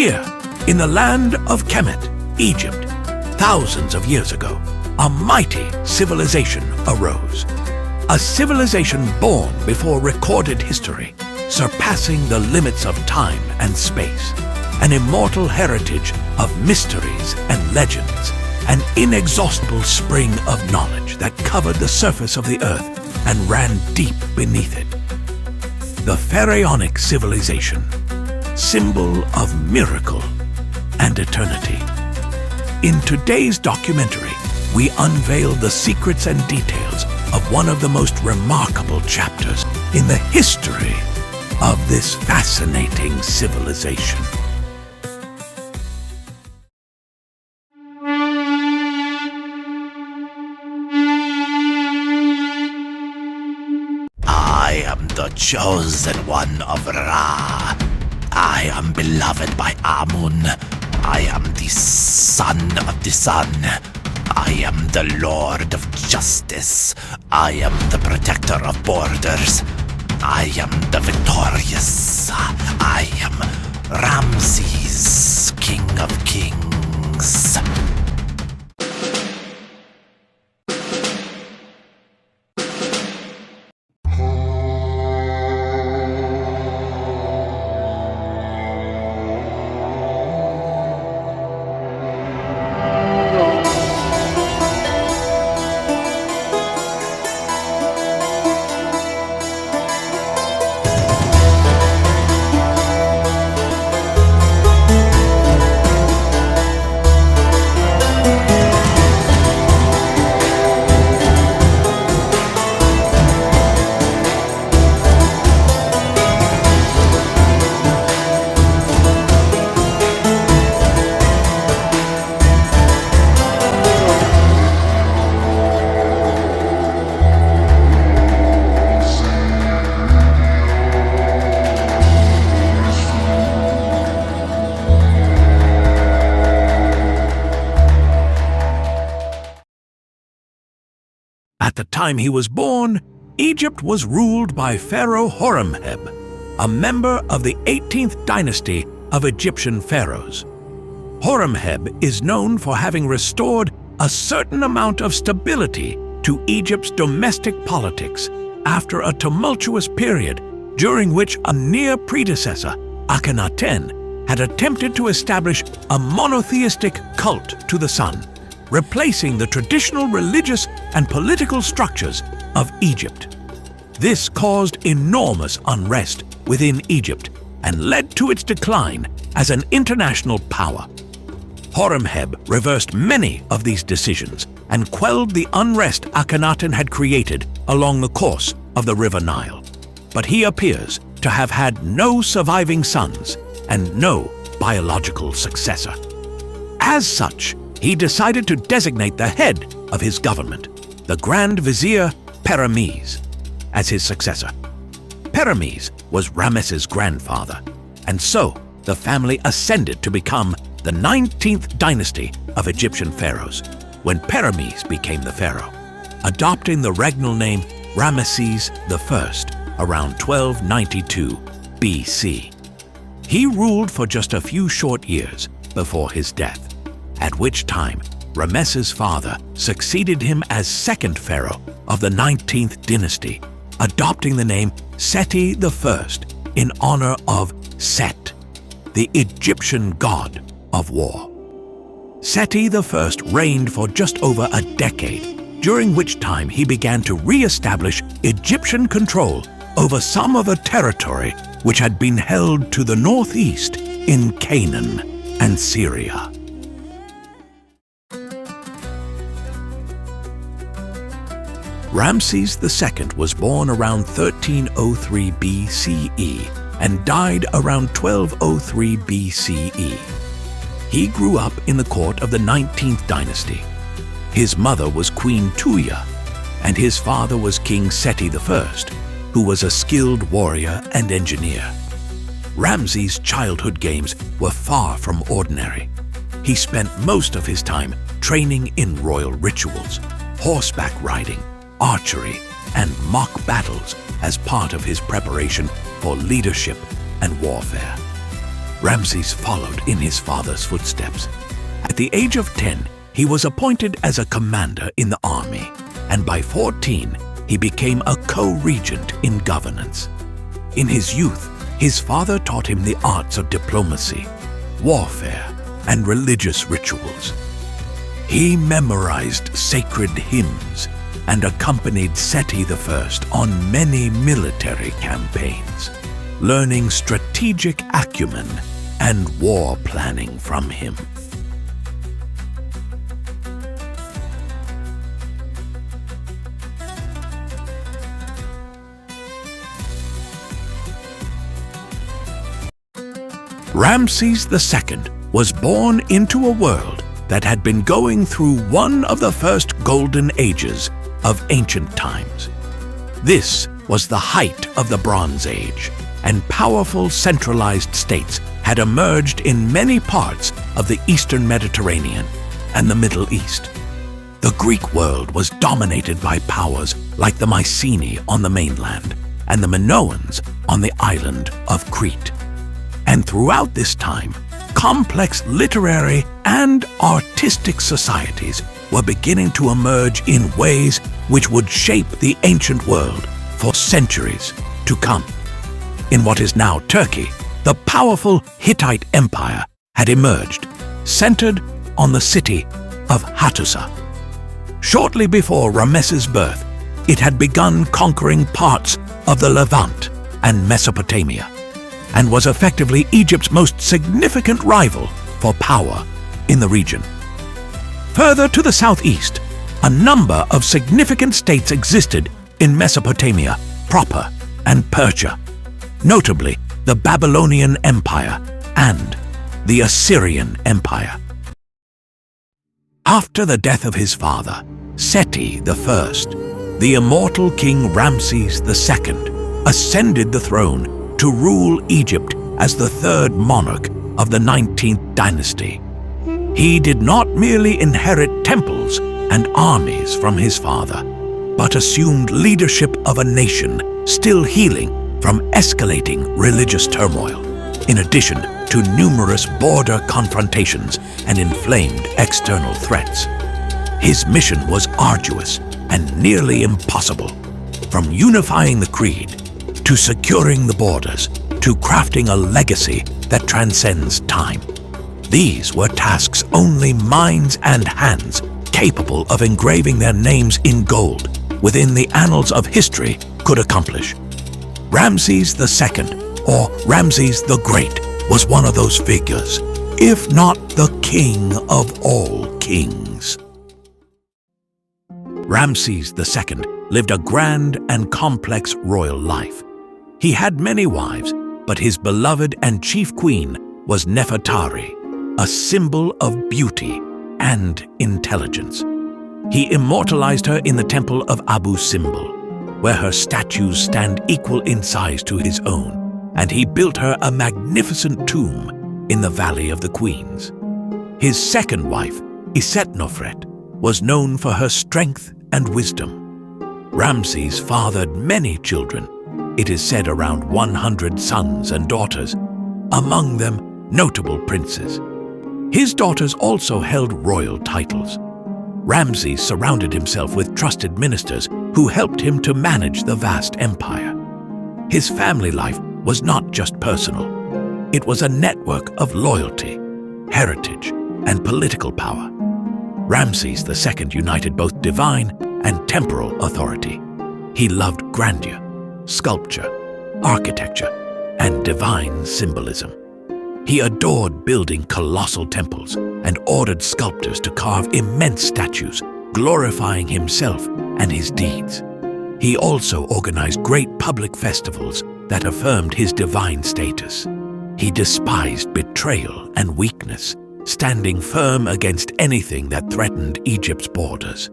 Here, in the land of Kemet, Egypt, thousands of years ago, a mighty civilization arose. A civilization born before recorded history, surpassing the limits of time and space. An immortal heritage of mysteries and legends. An inexhaustible spring of knowledge that covered the surface of the earth and ran deep beneath it. The Pharaonic civilization, symbol of miracle and eternity. In today's documentary, we unveil the secrets and details of one of the most remarkable chapters in the history of this fascinating civilization. I am the chosen one of Ra. I am beloved by Amun. I am the son of the sun. I am the Lord of Justice. I am the protector of borders. I am the victorious. I am Ramses, King of Kings. At the time he was born, Egypt was ruled by Pharaoh Horemheb, a member of the 18th dynasty of Egyptian pharaohs. Horemheb is known for having restored a certain amount of stability to Egypt's domestic politics after a tumultuous period during which a near predecessor, Akhenaten, had attempted to establish a monotheistic cult to the sun, replacing the traditional religious and political structures of Egypt. This caused enormous unrest within Egypt and led to its decline as an international power. Horemheb reversed many of these decisions and quelled the unrest Akhenaten had created along the course of the River Nile. But he appears to have had no surviving sons and no biological successor. As such, he decided to designate the head of his government, the Grand Vizier Perames, as his successor. Perames was Ramesses' grandfather, and so the family ascended to become the 19th dynasty of Egyptian pharaohs, when Perames became the pharaoh, adopting the regnal name Ramesses I around 1292 BC. He ruled for just a few short years before his death, at which time Ramesses' father succeeded him as second pharaoh of the 19th dynasty, adopting the name Seti I in honor of Set, the Egyptian god of war. Seti I reigned for just over a decade, during which time he began to re-establish Egyptian control over some of the territory which had been held to the northeast in Canaan and Syria. Ramses II was born around 1303 BCE and died around 1203 BCE. He grew up in the court of the 19th dynasty. His mother was Queen Tuya, and his father was King Seti I, who was a skilled warrior and engineer. Ramses' childhood games were far from ordinary. He spent most of his time training in royal rituals, horseback riding, archery, and mock battles as part of his preparation for leadership and warfare. Ramses followed in his father's footsteps. At the age of 10, he was appointed as a commander in the army, and by 14, he became a co-regent in governance. In his youth, his father taught him the arts of diplomacy, warfare, and religious rituals. He memorized sacred hymns and accompanied Seti I on many military campaigns, learning strategic acumen and war planning from him. Ramses II was born into a world that had been going through one of the first golden ages of ancient times. This was the height of the Bronze Age, and powerful centralized states had emerged in many parts of the Eastern Mediterranean and the Middle East. The Greek world was dominated by powers like the Mycenae on the mainland and the Minoans on the island of Crete. And throughout this time, complex literary and artistic societies were beginning to emerge in ways which would shape the ancient world for centuries to come. In what is now Turkey, the powerful Hittite Empire had emerged, centered on the city of Hattusa. Shortly before Ramesses' birth, it had begun conquering parts of the Levant and Mesopotamia, and was effectively Egypt's most significant rival for power in the region. Further to the southeast, a number of significant states existed in Mesopotamia proper and Persia, notably the Babylonian Empire and the Assyrian Empire. After the death of his father, Seti I, the immortal King Ramses II ascended the throne to rule Egypt as the third monarch of the 19th dynasty. He did not merely inherit temples and armies from his father, but assumed leadership of a nation still healing from escalating religious turmoil, in addition to numerous border confrontations and inflamed external threats. His mission was arduous and nearly impossible, from unifying the creed to securing the borders, to crafting a legacy that transcends time. These were tasks only minds and hands capable of engraving their names in gold within the annals of history could accomplish. Ramses II, or Ramses the Great, was one of those figures, if not the king of all kings. Ramses II lived a grand and complex royal life. He had many wives, but his beloved and chief queen was Nefertari, a symbol of beauty and intelligence. He immortalized her in the temple of Abu Simbel, where her statues stand equal in size to his own, and he built her a magnificent tomb in the Valley of the Queens. His second wife, Isetnofret, was known for her strength and wisdom. Ramses fathered many children, it is said around 100 sons and daughters, among them notable princes. His daughters also held royal titles. Ramses surrounded himself with trusted ministers who helped him to manage the vast empire. His family life was not just personal. It was a network of loyalty, heritage, and political power. Ramses II united both divine and temporal authority. He loved grandeur, sculpture, architecture, and divine symbolism. He adored building colossal temples and ordered sculptors to carve immense statues, glorifying himself and his deeds. He also organized great public festivals that affirmed his divine status. He despised betrayal and weakness, standing firm against anything that threatened Egypt's borders.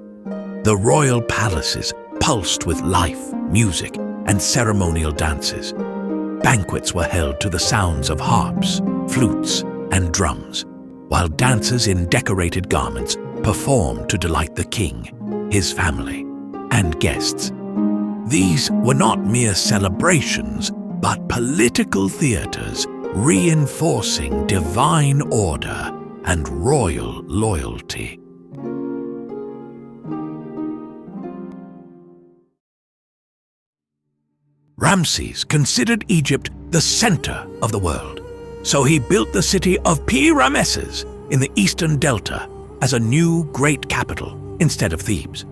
The royal palaces pulsed with life, music, and ceremonial dances. Banquets were held to the sounds of harps, flutes, and drums, while dancers in decorated garments performed to delight the king, his family, and guests. These were not mere celebrations, but political theaters reinforcing divine order and royal loyalty. Ramses considered Egypt the center of the world, so he built the city of Pi-Ramesses in the eastern delta as a new great capital instead of Thebes.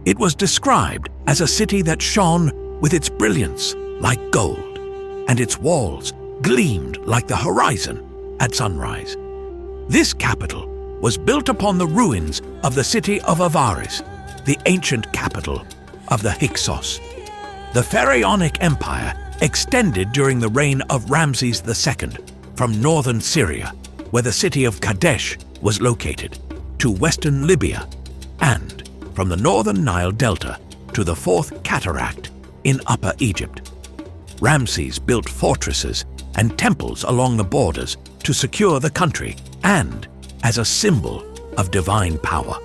It was described as a city that shone with its brilliance like gold, and its walls gleamed like the horizon at sunrise. This capital was built upon the ruins of the city of Avaris, the ancient capital of the Hyksos. The Pharaonic Empire extended during the reign of Ramses II from northern Syria, where the city of Kadesh was located, to western Libya, and from the northern Nile Delta to the Fourth Cataract in Upper Egypt. Ramses built fortresses and temples along the borders to secure the country and as a symbol of divine power.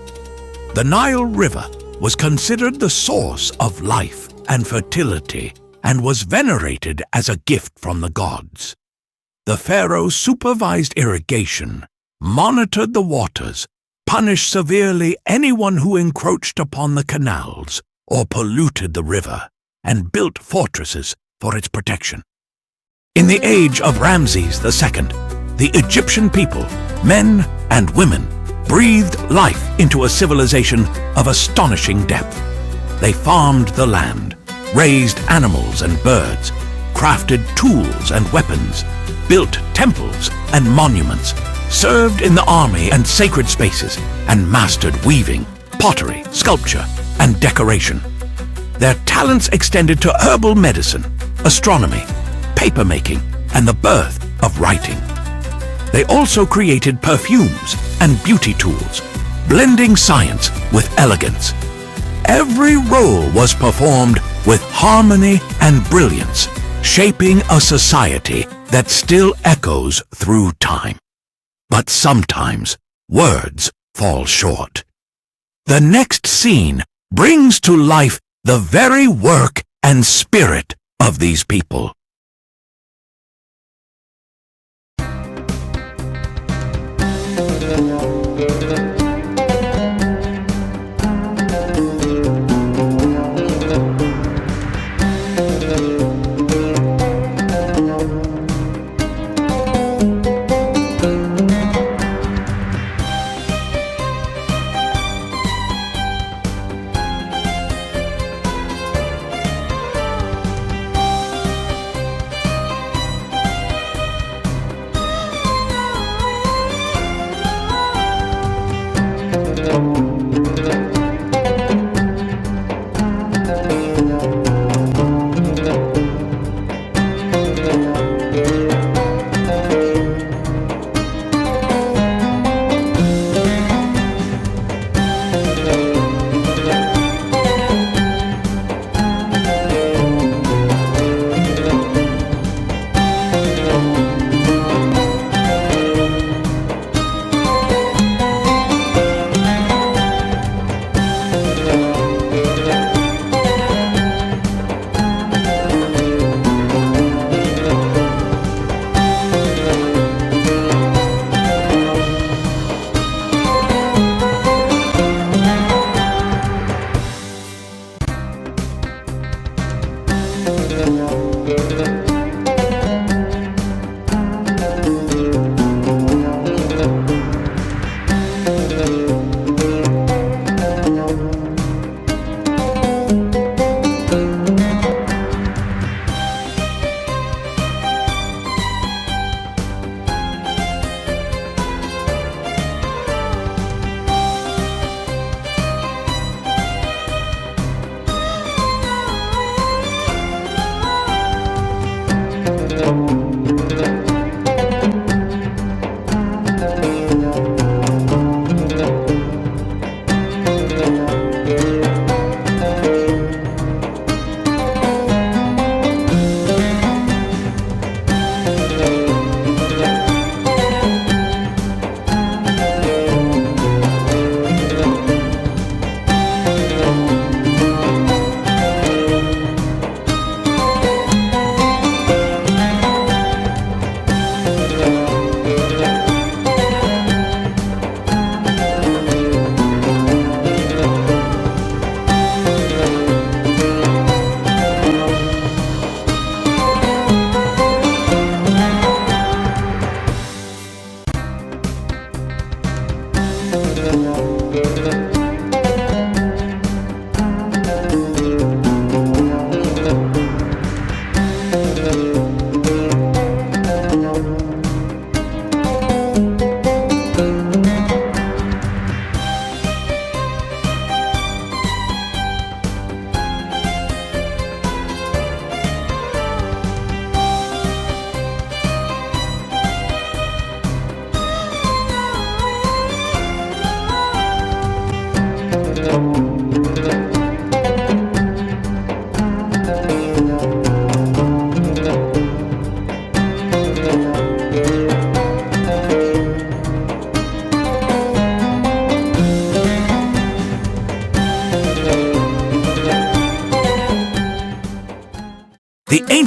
The Nile River was considered the source of life and fertility and was venerated as a gift from the gods. The pharaoh supervised irrigation, monitored the waters, punished severely anyone who encroached upon the canals or polluted the river, and built fortresses for its protection. In the age of Ramses II, the Egyptian people, men and women, breathed life into a civilization of astonishing depth. They farmed the land, raised animals and birds, crafted tools and weapons, built temples and monuments, served in the army and sacred spaces, and mastered weaving, pottery, sculpture, and decoration. Their talents extended to herbal medicine, astronomy, papermaking, and the birth of writing. They also created perfumes and beauty tools, blending science with elegance. Every role was performed with harmony and brilliance, shaping a society that still echoes through time. But sometimes words fall short. The next scene brings to life the very work and spirit of these people.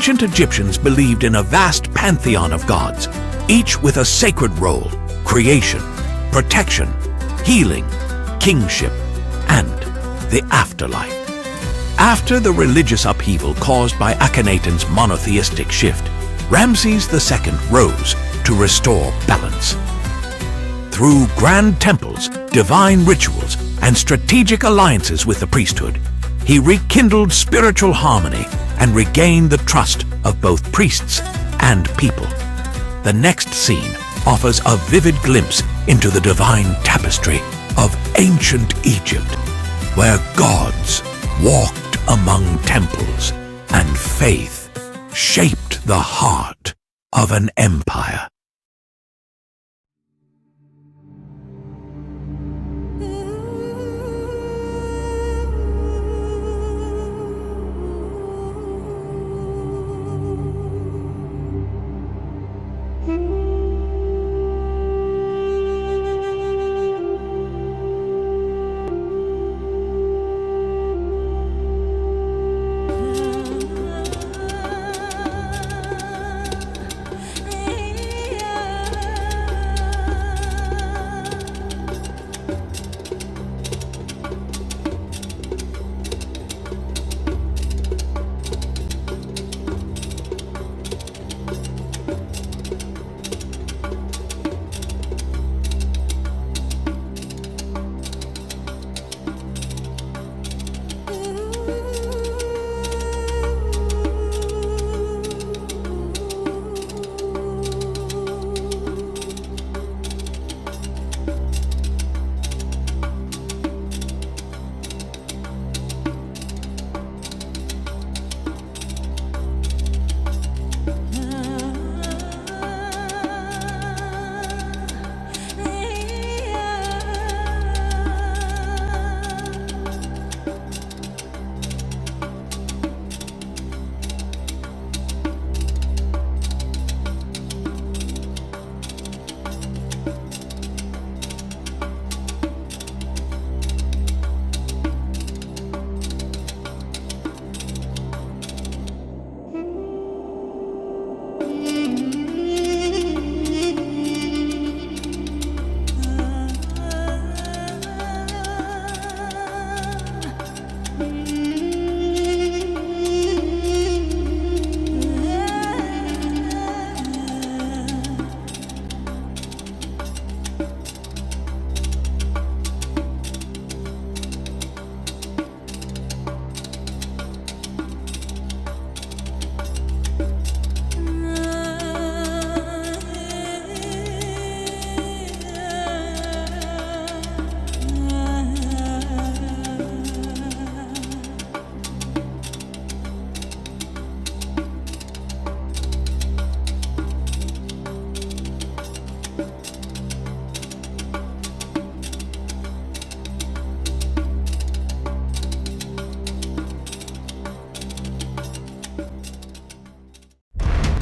ancient Egyptians believed in a vast pantheon of gods, each with a sacred role: creation, protection, healing, kingship, and the afterlife. After the religious upheaval caused by Akhenaten's monotheistic shift, Ramses II rose to restore balance. Through grand temples, divine rituals, and strategic alliances with the priesthood, he rekindled spiritual harmony and regained the trust of both priests and people. The next scene offers a vivid glimpse into the divine tapestry of ancient Egypt, where gods walked among temples and faith shaped the heart of an empire.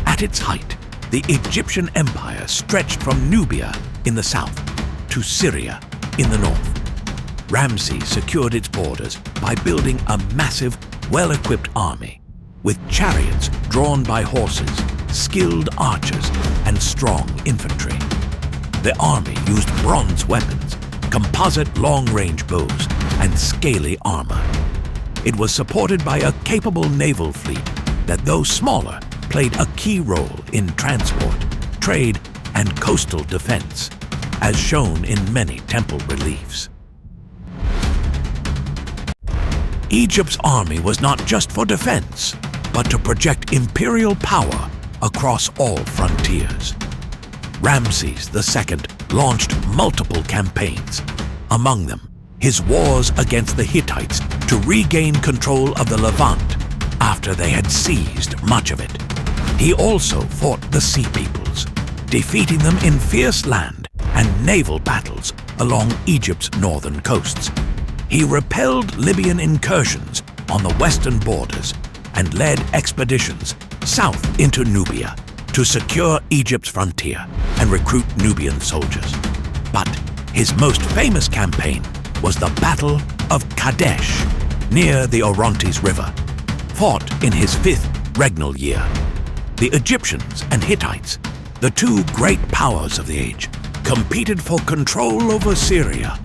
At its height, the Egyptian empire stretched from Nubia in the south to Syria in the north. Ramses secured its borders by building a massive, well-equipped army, with chariots drawn by horses, skilled archers, and strong infantry. The army used bronze weapons, composite long-range bows, and scaly armor. It was supported by a capable naval fleet that, though smaller, played a key role in transport, trade, and coastal defense, as shown in many temple reliefs. Egypt's army was not just for defense, but to project imperial power across all frontiers. Ramses II launched multiple campaigns, among them his wars against the Hittites to regain control of the Levant after they had seized much of it. He also fought the Sea Peoples, defeating them in fierce land and naval battles along Egypt's northern coasts. He repelled Libyan incursions on the western borders and led expeditions south into Nubia to secure Egypt's frontier and recruit Nubian soldiers. But his most famous campaign was the Battle of Kadesh, near the Orontes River, fought in his 5th regnal year. The Egyptians and Hittites, the two great powers of the age, competed for control over Syria,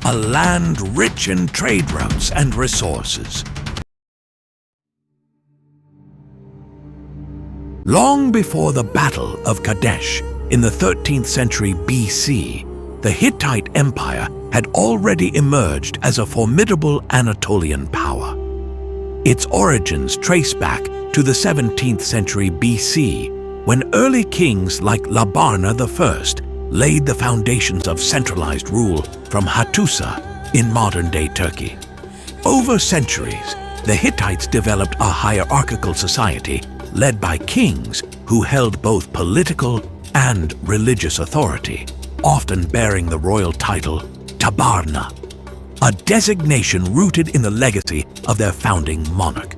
a land rich in trade routes and resources. Long before the Battle of Kadesh in the 13th century BC, the Hittite Empire had already emerged as a formidable Anatolian power. Its origins trace back to the 17th century BC, when early kings like Labarna I laid the foundations of centralized rule from Hattusa in modern-day Turkey. Over centuries, the Hittites developed a hierarchical society led by kings who held both political and religious authority, often bearing the royal title Tabarna, a designation rooted in the legacy of their founding monarch.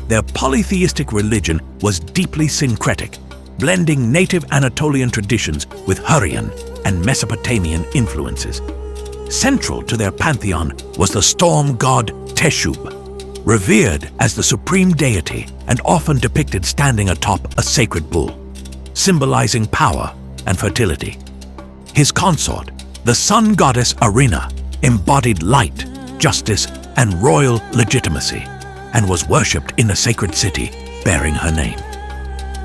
Their polytheistic religion was deeply syncretic, blending native Anatolian traditions with Hurrian and Mesopotamian influences. Central to their pantheon was the storm god Teshub, revered as the supreme deity and often depicted standing atop a sacred bull, symbolizing power and fertility. His consort, the sun goddess Arena, embodied light, justice, and royal legitimacy, and was worshipped in the sacred city bearing her name.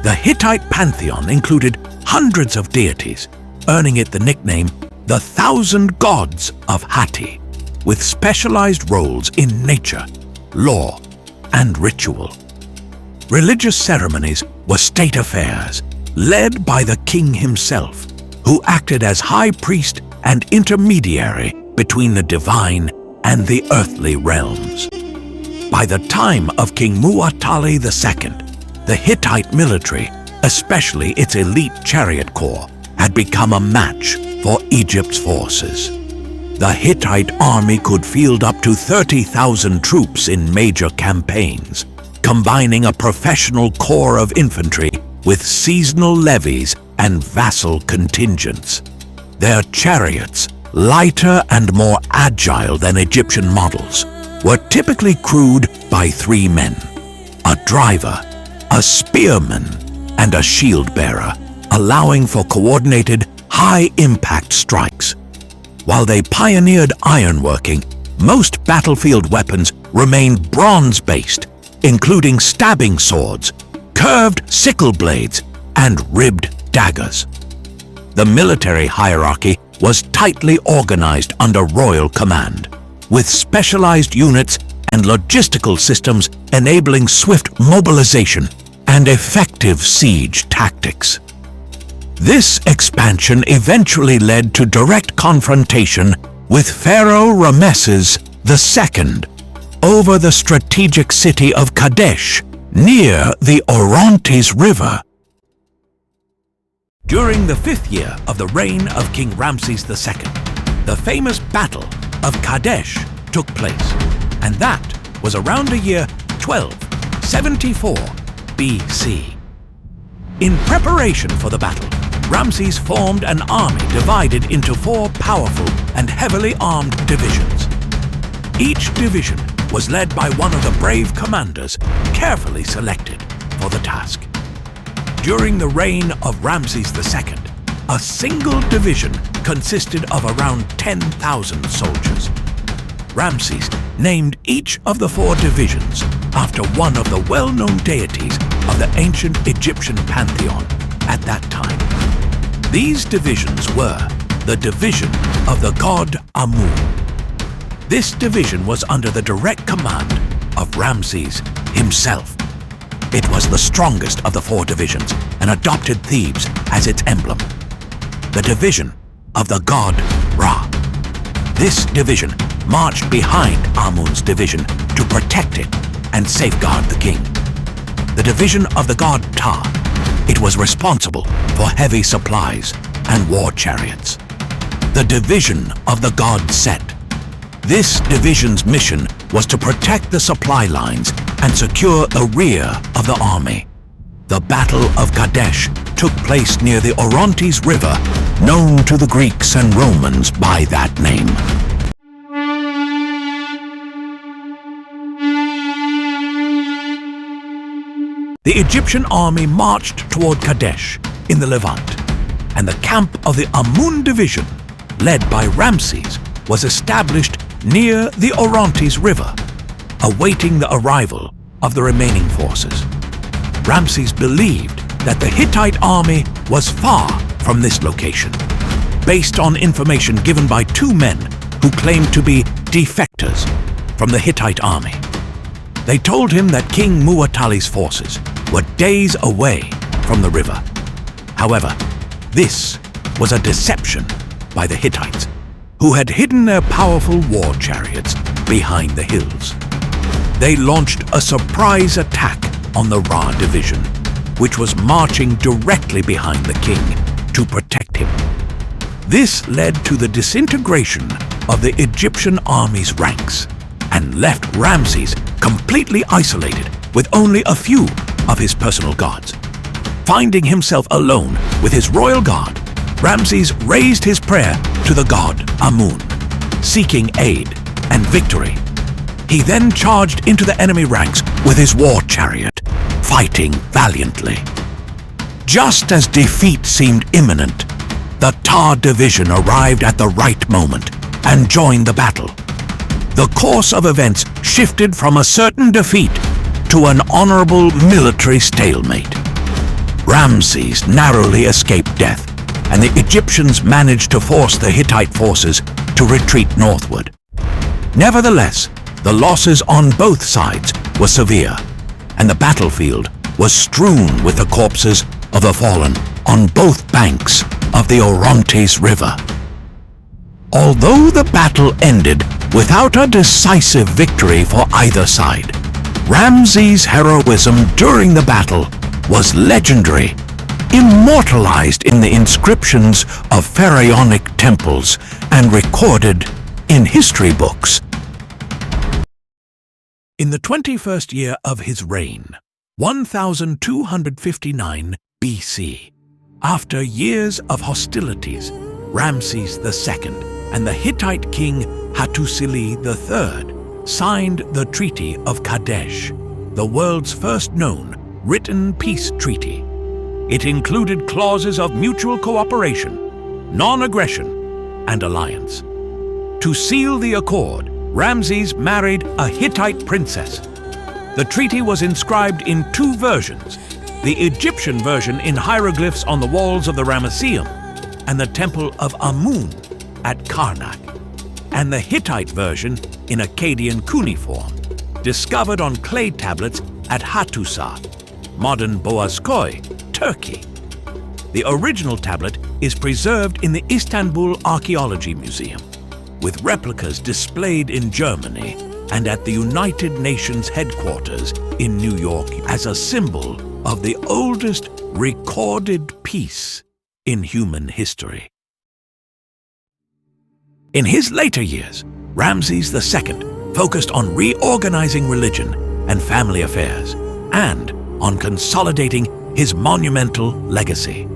The Hittite pantheon included hundreds of deities, earning it the nickname the Thousand Gods of Hatti, with specialized roles in nature, law, and ritual. Religious ceremonies were state affairs, led by the king himself, who acted as high priest and intermediary between the divine and the earthly realms. By the time of King Muwatalli II, the Hittite military, especially its elite chariot corps, had become a match for Egypt's forces. The Hittite army could field up to 30,000 troops in major campaigns, combining a professional corps of infantry with seasonal levies and vassal contingents. Their chariots, lighter and more agile than Egyptian models, were typically crewed by 3 men: a driver, a spearman, and a shield bearer, allowing for coordinated, high-impact strikes. While they pioneered ironworking, most battlefield weapons remained bronze-based, including stabbing swords, curved sickle blades, and ribbed daggers. The military hierarchy was tightly organized under royal command, with specialized units and logistical systems enabling swift mobilization and effective siege tactics. This expansion eventually led to direct confrontation with Pharaoh Ramesses II over the strategic city of Kadesh near the Orontes River. During the 5th year of the reign of King Ramses II, the famous Battle of Kadesh took place, and that was around the year 1274 BC. In preparation for the battle, Ramses formed an army divided into 4 powerful and heavily armed divisions. Each division was led by one of the brave commanders carefully selected for the task. During the reign of Ramses II, a single division consisted of around 10,000 soldiers. Ramses named each of the 4 divisions after one of the well-known deities of the ancient Egyptian pantheon at that time. These divisions were the division of the god Amun. This division was under the direct command of Ramses himself. It was the strongest of the 4 divisions and adopted Thebes as its emblem. The division of the god Ra. This division marched behind Amun's division to protect it and safeguard the king. The division of the god Ta. It was responsible for heavy supplies and war chariots. The division of the god Set. This division's mission was to protect the supply lines and secure the rear of the army. The Battle of Kadesh took place near the Orontes River, known to the Greeks and Romans by that name. the Egyptian army marched toward Kadesh in the Levant, and the camp of the Amun division, led by Ramses, was established near the Orontes River, awaiting the arrival of the remaining forces. Ramses believed that the Hittite army was far from this location, based on information given by two men who claimed to be defectors from the Hittite army. They told him that King Muwatalli's forces were days away from the river. However, this was a deception by the Hittites, who had hidden their powerful war chariots behind the hills. They launched a surprise attack on the Ra division, which was marching directly behind the king to protect him. This led to the disintegration of the Egyptian army's ranks and left Ramses completely isolated with only a few of his personal guards. Finding himself alone with his royal guard, Ramses raised his prayer to the god Amun, seeking aid and victory. He then charged into the enemy ranks with his war chariot, fighting valiantly. Just as defeat seemed imminent, the Tar division arrived at the right moment and joined the battle. The course of events shifted from a certain defeat to an honorable military stalemate. Ramses narrowly escaped death, and the Egyptians managed to force the Hittite forces to retreat northward. Nevertheless, the losses on both sides were severe, and the battlefield was strewn with the corpses of the fallen on both banks of the Orontes River. Although the battle ended without a decisive victory for either side, Ramses' heroism during the battle was legendary, immortalized in the inscriptions of pharaonic temples and recorded in history books. In the 21st year of his reign, 1259 BC, after years of hostilities, Ramses II and the Hittite king Hattusili III signed the Treaty of Kadesh, the world's first known written peace treaty. It included clauses of mutual cooperation, non-aggression, and alliance. To seal the accord, Ramses married a Hittite princess. The treaty was inscribed in two versions, the Egyptian version in hieroglyphs on the walls of the Ramesseum and the Temple of Amun at Karnak, and the Hittite version in Akkadian cuneiform, discovered on clay tablets at Hattusa, modern Boğazköy, Turkey. The original tablet is preserved in the Istanbul Archaeology Museum, with replicas displayed in Germany and at the United Nations headquarters in New York as a symbol of the oldest recorded peace in human history. In his later years, Ramses II focused on reorganizing religion and family affairs and on consolidating his monumental legacy.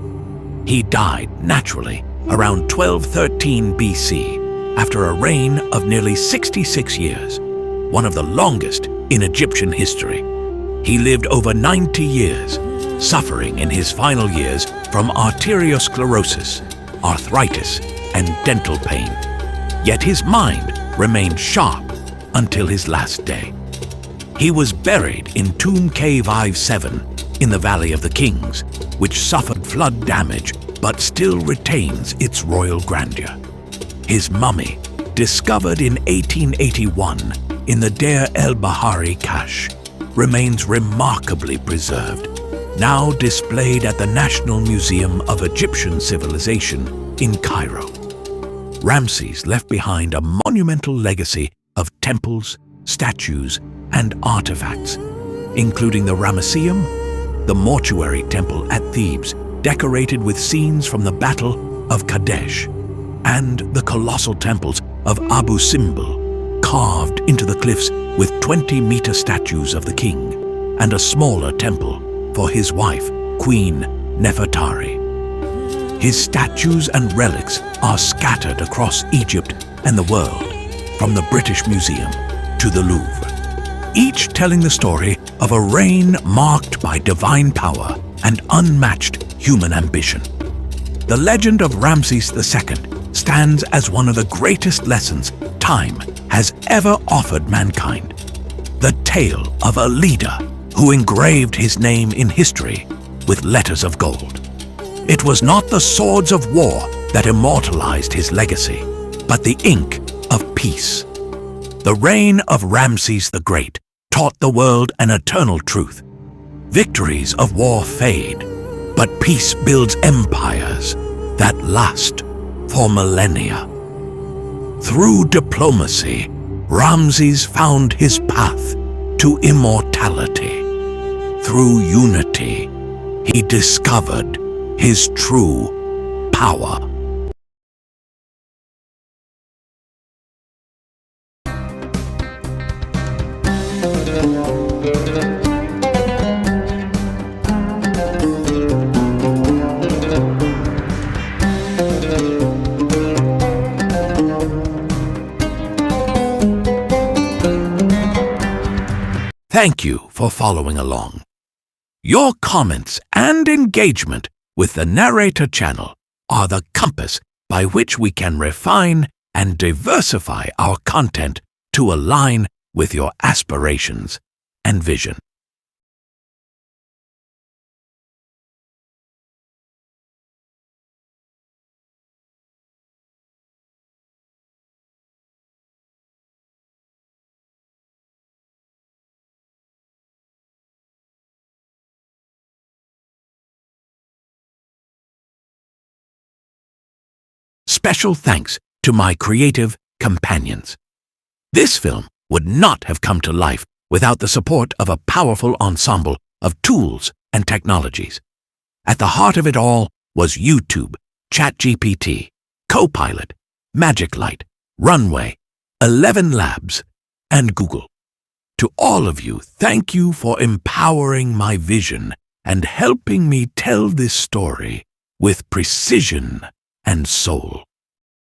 He died naturally around 1213 BC after a reign of nearly 66 years, one of the longest in Egyptian history. He lived over 90 years, suffering in his final years from arteriosclerosis, arthritis, and dental pain. Yet his mind remained sharp until his last day. He was buried in Tomb K57 in the Valley of the Kings, which suffered flood damage but still retains its royal grandeur. His mummy, discovered in 1881 in the Deir el-Bahari cache, remains remarkably preserved, now displayed at the National Museum of Egyptian Civilization in Cairo. Ramses left behind a monumental legacy of temples, statues, and artifacts, including the Ramesseum, the mortuary temple at Thebes, decorated with scenes from the Battle of Kadesh, and the colossal temples of Abu Simbel, carved into the cliffs with 20-meter statues of the king, and a smaller temple for his wife, Queen Nefertari. His statues and relics are scattered across Egypt and the world, from the British Museum to the Louvre, each telling the story of a reign marked by divine power and unmatched human ambition. The legend of Ramses II stands as one of the greatest lessons time has ever offered mankind. The tale of a leader who engraved his name in history with letters of gold. It was not the swords of war that immortalized his legacy, but the ink of peace. The reign of Ramses the Great taught the world an eternal truth. Victories of war fade, but peace builds empires that last for millennia. Through diplomacy, Ramses found his path to immortality. Through unity, he discovered his true power. Thank you for following along. Your comments and engagement with the Narrator channel are the compass by which we can refine and diversify our content to align with your aspirations and vision. Special thanks to my creative companions. This film would not have come to life without the support of a powerful ensemble of tools and technologies. At the heart of it all was YouTube, ChatGPT, Copilot, Magic Light, Runway, 11 Labs, and Google. To all of you, thank you for empowering my vision and helping me tell this story with precision and soul.